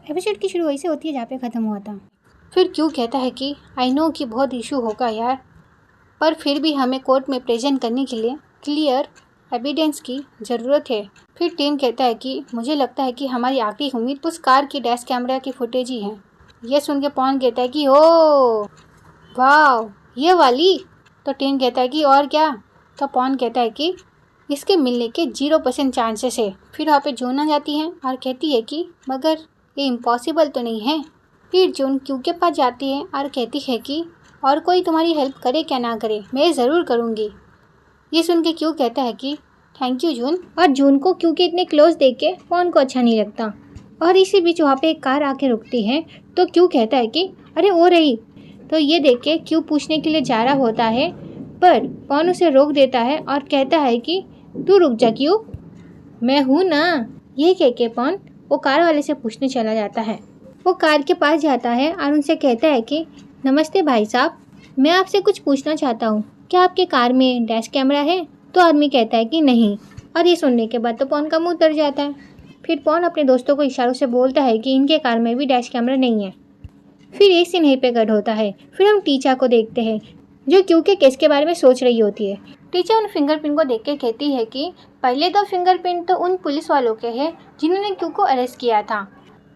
Episode की शुरू वहीं से होती है जहाँ पे ख़त्म हुआ था। फिर क्यों कहता है कि आई नो कि बहुत इशू होगा यार, पर फिर भी हमें कोर्ट में प्रेजेंट करने के लिए क्लियर एविडेंस की ज़रूरत है। फिर टीम कहता है कि मुझे लगता है कि हमारी आखिरी उम्मीद उस कार की डैश कैमरा की फुटेज ही है। ये सुन के पॉन कहता है कि ओ वाह ये वाली। तो टीम कहता है कि और क्या। तो पॉन कहता है कि इसके मिलने के 0% चांसेस है। फिर वहाँ पे जून आ जाती है और कहती है कि मगर ये इम्पॉसिबल तो नहीं है। फिर जून क्यू के पास जाती है और कहती है कि और कोई तुम्हारी हेल्प करे क्या ना करे, मैं ज़रूर करूँगी। ये सुन के क्यू कहता है कि थैंक यू जून। और जून को क्यू के इतने क्लोज देख के पॉन को अच्छा नहीं लगता। और इसी बीच वहाँ पे एक कार आके रुकती है तो क्यू कहता है कि अरे वो रही। तो ये देख के क्यू पूछने के लिए जा रहा होता है, पर पॉन उसे रोक देता है और कहता है कि तू रुक जा क्यू, मैं हूँ ना। ये कह के पॉन वो कार वाले से पूछने चला जाता है। वो कार के पास जाता है और उनसे कहता है कि नमस्ते भाई साहब, मैं आपसे कुछ पूछना चाहता हूँ, क्या आपके कार में डैश कैमरा है? तो आदमी कहता है कि नहीं। और ये सुनने के बाद तो पॉन का मुंह उतर जाता है। फिर पॉन अपने दोस्तों को इशारों से बोलता है कि इनके कार में भी डैश कैमरा नहीं है। फिर एक सीन यहीं पे कट होता है। फिर हम टीचा को देखते हैं जो क्यू के केस के बारे में सोच रही होती है। टीचर उन फिंगरप्रिंट को देख के कहती है कि पहले दो फिंगरप्रिंट तो उन पुलिस वालों के हैं जिन्होंने क्यू को अरेस्ट किया था,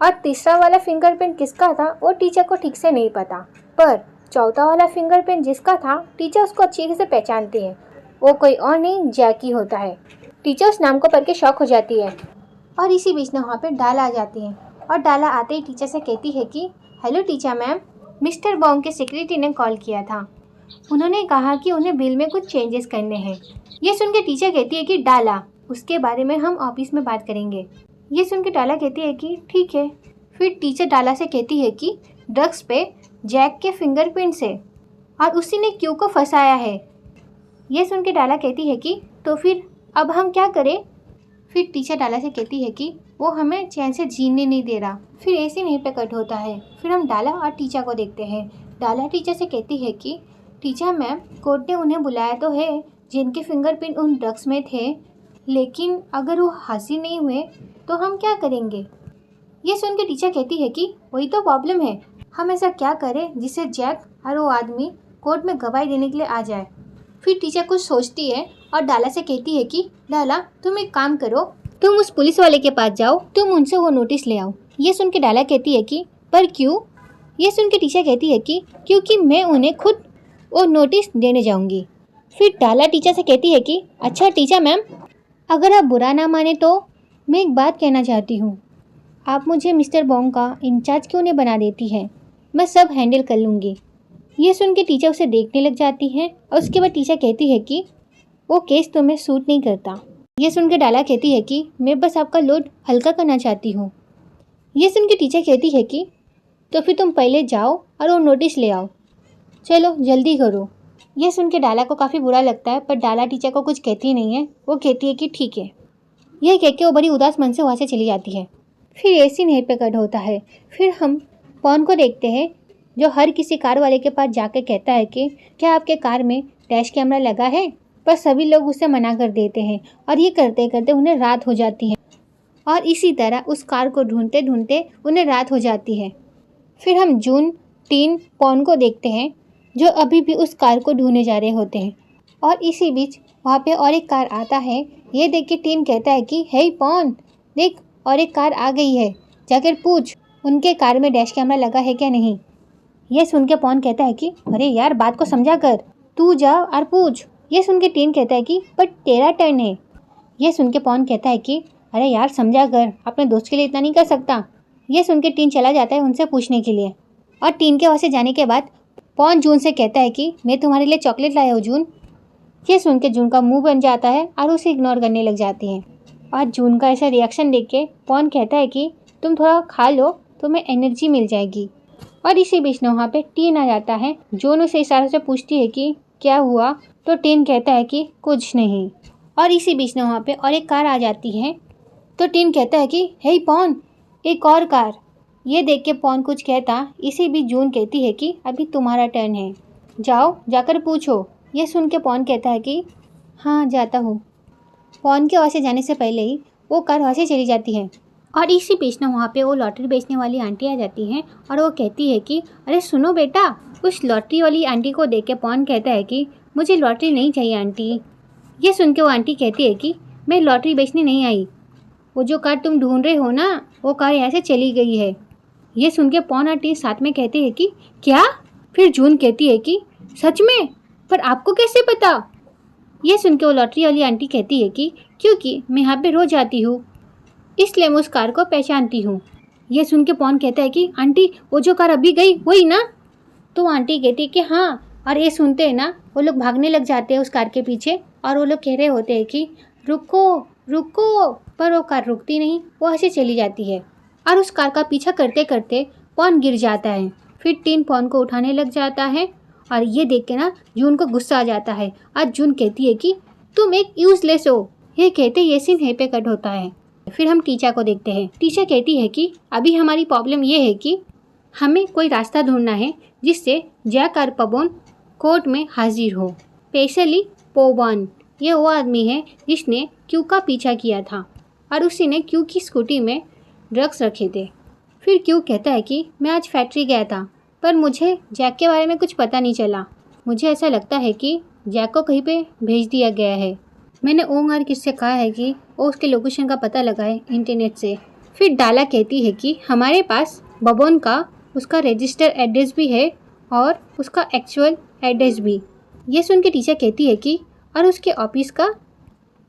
और तीसरा वाला फिंगरप्रिंट किसका था वो टीचर को ठीक से नहीं पता, पर चौथा वाला फिंगरप्रिंट जिसका था टीचर उसको अच्छी से पहचानती है। वो कोई और नहीं जैकी होता है। टीचर उस नाम को पढ़ के शॉक हो जाती है। और इसी बीच में वहाँ पे डाला आ जाती है और डाला आते ही टीचर से कहती है कि hello teacher ma'am, mister Bong के सेक्रेटरी ने कॉल किया था, उन्होंने कहा कि उन्हें बिल में कुछ चेंजेस करने हैं। ये सुन के टीचर कहती है कि डाला, उसके बारे में हम ऑफिस में बात करेंगे। ये सुन के डाला कहती है कि ठीक है। फिर टीचर डाला से कहती है कि ड्रग्स पे जैक के फिंगरप्रिंट्स है और उसी ने क्यू को फंसाया है। ये सुन के डाला कहती है कि तो फिर अब हम क्या करें? फिर टीचर डाला से कहती है कि वो हमें चैन से जीने नहीं दे रहा। फिर ऐसे नहीं पे कट होता है। फिर हम डाला और टीचर को देखते हैं। डाला टीचर से कहती है कि टीचर मैम, कोर्ट ने उन्हें बुलाया तो है जिनके फिंगरप्रिंट उन ड्रग्स में थे, लेकिन अगर वो हासिल नहीं हुए तो हम क्या करेंगे? ये सुन के टीचर कहती है कि वही तो प्रॉब्लम है, हम ऐसा क्या करें जिससे जैक और वो आदमी कोर्ट में गवाही देने के लिए आ जाए। फिर टीचर कुछ सोचती है और डाला से कहती है कि डाला तुम एक काम करो, तुम उस पुलिस वाले के पास जाओ, तुम उनसे वो नोटिस ले आओ। ये सुन के डाला कहती है कि पर क्यों? ये सुन के टीचर कहती है कि क्योंकि मैं उन्हें खुद वो नोटिस देने जाऊंगी। फिर डाला टीचर से कहती है कि अच्छा टीचर मैम, अगर आप बुरा ना माने तो मैं एक बात कहना चाहती हूँ, आप मुझे मिस्टर बॉन्ग का इंचार्ज क्यों नहीं बना देती है, मैं सब हैंडल कर लूँगी। ये सुन के टीचर उसे देखने लग जाती है और उसके बाद टीचर कहती है कि वो केस तुम्हें सूट नहीं करता। ये सुन के डाला कहती है कि मैं बस आपका लोड हल्का करना चाहती हूँ। ये सुन के टीचर कहती है कि तो फिर तुम पहले जाओ और वो नोटिस ले आओ, चलो जल्दी करो। यह सुन के डाला को काफ़ी बुरा लगता है, पर डाला टीचर को कुछ कहती नहीं है। वो कहती है कि ठीक है। यह कह के वो बड़ी उदास मन से वहाँ से चली जाती है। फिर ऐसी नहीं पे कट होता है। फिर हम पॉन को देखते हैं जो हर किसी कार वाले के पास जाकर कहता है कि क्या आपके कार में डैश कैमरा लगा है, पर सभी लोग उसे मना कर देते हैं और ये करते करते उन्हें रात हो जाती है और इसी तरह उस कार को ढूंढते ढूंढते उन्हें रात हो जाती है। फिर हम जून, टीन, पॉन को देखते हैं जो अभी भी उस कार को ढूंढने जा रहे होते हैं और इसी बीच वहाँ पे और एक कार आता है। ये देख के टीन कहता है कि हे पॉन देख, और एक कार आ गई है, जाकर पूछ उनके कार में डैश कैमरा लगा है क्या नहीं। ये सुन के पॉन कहता है कि अरे यार बात को समझा कर, तू जा और पूछ। ये सुन के टीन कहता है कि पर तेरा टर्न है। ये सुन के पॉन कहता है कि अरे यार समझा कर, अपने दोस्त के लिए इतना नहीं कर सकता। ये सुन के टीन चला जाता है उनसे पूछने के लिए और टीन के वहाँ से जाने के बाद पॉन जून से कहता है कि मैं तुम्हारे लिए चॉकलेट लाया हूँ जून। ये सुन के जून का मुंह बन जाता है और उसे इग्नोर करने लग जाती है। और जून का ऐसा रिएक्शन देख के पॉन कहता है कि तुम थोड़ा खा लो, तुम्हें एनर्जी मिल जाएगी। और इसी बीच में वहाँ पे टीन आ जाता है। जून उसे इशारे से पूछती है कि क्या हुआ, तो टीन कहता है कि कुछ नहीं। और इसी बीच में वहाँ पे और एक कार आ जाती है तो टीन कहता है कि हे पॉन, एक और कार। ये देख के पॉन कुछ कहता, इसी बीच जून कहती है कि अभी तुम्हारा टर्न है, जाओ जाकर पूछो। ये सुन के पॉन कहता है कि हाँ जाता हूँ। पॉन के वहाँ से जाने से पहले ही वो कार वहाँ से चली जाती है। और इसी बीच ना वहाँ पे वो लॉटरी बेचने वाली आंटी आ जाती हैं और वो कहती है कि अरे सुनो बेटा। उस लॉटरी वाली आंटी को देख के पॉन कहता है कि मुझे लॉटरी नहीं चाहिए आंटी। ये सुन के वो आंटी कहती है कि मैं लॉटरी बेचने नहीं आई, वो जो कार तुम ढूंढ रहे हो ना वो कार यहाँ से चली गई है। ये सुन के पॉन आंटी साथ में कहती है कि क्या? फिर जून कहती है कि सच में? पर आपको कैसे पता? ये सुन के वो लॉटरी वाली आंटी कहती है कि क्योंकि मैं यहाँ पे रोज आती हूँ, इसलिए मैं उस कार को पहचानती हूँ। ये सुन के पॉन कहता है कि आंटी वो जो कार अभी गई वही ना? तो आंटी कहती है कि हाँ। और ये सुनते हैं ना वो लोग भागने लग जाते हैं उस कार के पीछे और वो लोग कह रहे होते हैं कि रुको रुको, पर वो कार रुकती नहीं, वो ऐसे चली जाती है और उस कार का पीछा करते करते पॉन गिर जाता है। फिर टीन पॉन को उठाने लग जाता है और ये देख के ना जून को गुस्सा आ जाता है। आज जून कहती है कि तुम एक यूजलेस हो। ये कहते ये सीन यहीं पे कट होता है। फिर हम टीचा को देखते हैं। टीचा कहती है कि अभी हमारी प्रॉब्लम ये है कि हमें कोई रास्ता ढूंढना है जिससे जैक और पबोन कोर्ट में हाजिर हो, स्पेशली पोबॉन। ये वो आदमी है जिसने क्यू का पीछा किया था और उसी ने क्यू की स्कूटी में ड्रग्स रखे थे। फिर क्यू कहता है कि मैं आज फैक्ट्री गया था पर मुझे जैक के बारे में कुछ पता नहीं चला। मुझे ऐसा लगता है कि जैक को कहीं पे भेज दिया गया है। मैंने ओंग और किससे कहा है कि वो उसके लोकेशन का पता लगाए इंटरनेट से। फिर डाला कहती है कि हमारे पास बबोन का उसका रजिस्टर एड्रेस भी है और उसका एक्चुअल एड्रेस भी। ये सुन के टीचर कहती है कि और उसके ऑफिस का?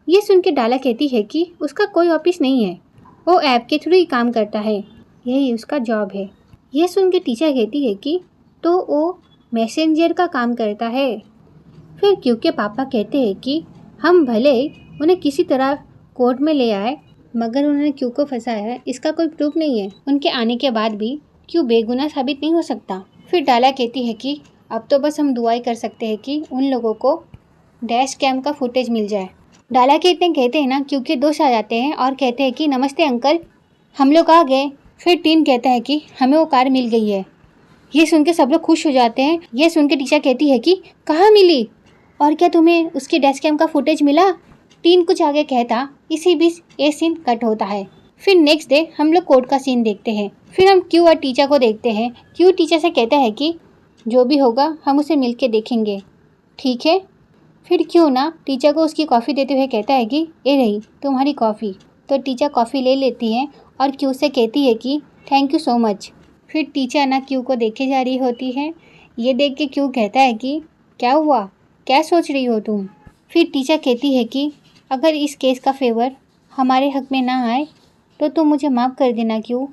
ये सुन के डाला कहती है कि उसका कोई ऑफिस नहीं है, वो ऐप के थ्रू ही काम करता है, यही उसका जॉब है। ये सुन के टीचर कहती है कि तो वो मैसेंजर का काम करता है। फिर क्यू के पापा कहते हैं कि हम भले उन्हें किसी तरह कोर्ट में ले आए मगर उन्होंने क्यू को फंसाया है इसका कोई प्रूफ नहीं है। उनके आने के बाद भी क्यू बेगुनाह साबित नहीं हो सकता। फिर डाला कहती है कि अब तो बस हम दुआई कर सकते हैं कि उन लोगों को डैश कैम का फुटेज मिल जाए। डाला के इतने कहते हैं ना क्योंकि दोस्त आ जाते हैं और कहते हैं कि नमस्ते अंकल, हम लोग आ गए। फिर टीन कहता है कि हमें वो कार मिल गई है। ये सुन के सब लोग खुश हो जाते हैं। ये सुन के टीचर कहती है कि कहाँ मिली और क्या तुम्हें उसके डैश कैम का फुटेज मिला? टीन कुछ आगे कहता, इसी बीच ये सीन कट होता है। फिर नेक्स्ट डे हम लोग कोर्ट का सीन देखते हैं। फिर हम क्यू और टीचर को देखते हैं। क्यू टीचर से कहता है कि जो भी होगा हम उसे मिल के देखेंगे, ठीक है? फिर क्यों ना टीचर को उसकी कॉफ़ी देते हुए कहता है कि ये रही तुम्हारी कॉफ़ी। तो टीचर कॉफ़ी ले लेती है और क्यू से कहती है कि थैंक यू सो मच। फिर टीचर ना क्यू को देखे जा रही होती है। ये देख के क्यू कहता है कि क्या हुआ, क्या सोच रही हो तुम? फिर टीचर कहती है कि अगर इस केस का फेवर हमारे हक में ना आए तो तुम मुझे माफ़ कर देना क्यू।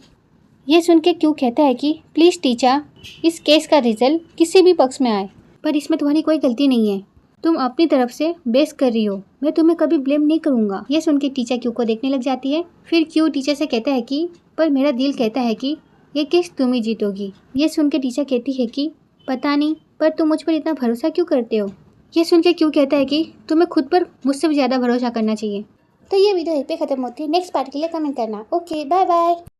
ये सुन के क्यू कहता है कि प्लीज़ टीचर, इस केस का रिजल्ट किसी भी पक्ष में आए पर इसमें तुम्हारी कोई गलती नहीं है, तुम अपनी तरफ से बेस कर रही हो, मैं तुम्हें कभी ब्लेम नहीं करूँगा। ये सुन के टीचर क्यू को देखने लग जाती है। फिर क्यू टीचर से कहता है कि पर मेरा दिल कहता है कि ये केस तुम ही जीतोगी। ये सुन के टीचर कहती है कि पता नहीं, पर तुम मुझ पर इतना भरोसा क्यों करते हो? ये सुन के क्यू कहता है कि तुम्हें खुद पर मुझसे भी ज़्यादा भरोसा करना चाहिए। तो ये वीडियो यहीं पे ख़त्म होती है। नेक्स्ट पार्ट के लिए कमेंट करना। Okay, bye bye.